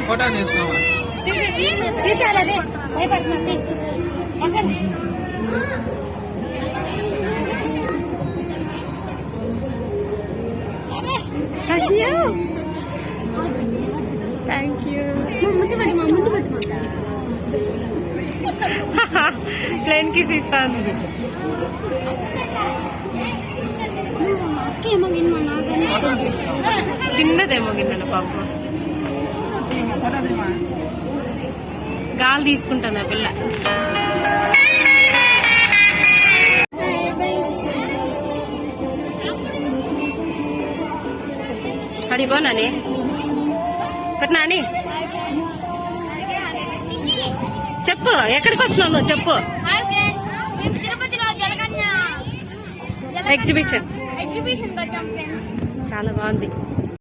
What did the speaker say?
Photo తీసుకోవాలి. Thank you. Plane kiss ఇస్తాను. చిన్నదేమో గిన్నెను పాపం. గాలి తీసుకుంటాను ఆ పిల్ల. అడిగో నాని నాని చెప్పు, ఎక్కడికి వస్తున్నావు నువ్వు చెప్పు. ఎగ్జిబిషన్ చాలా బాగుంది.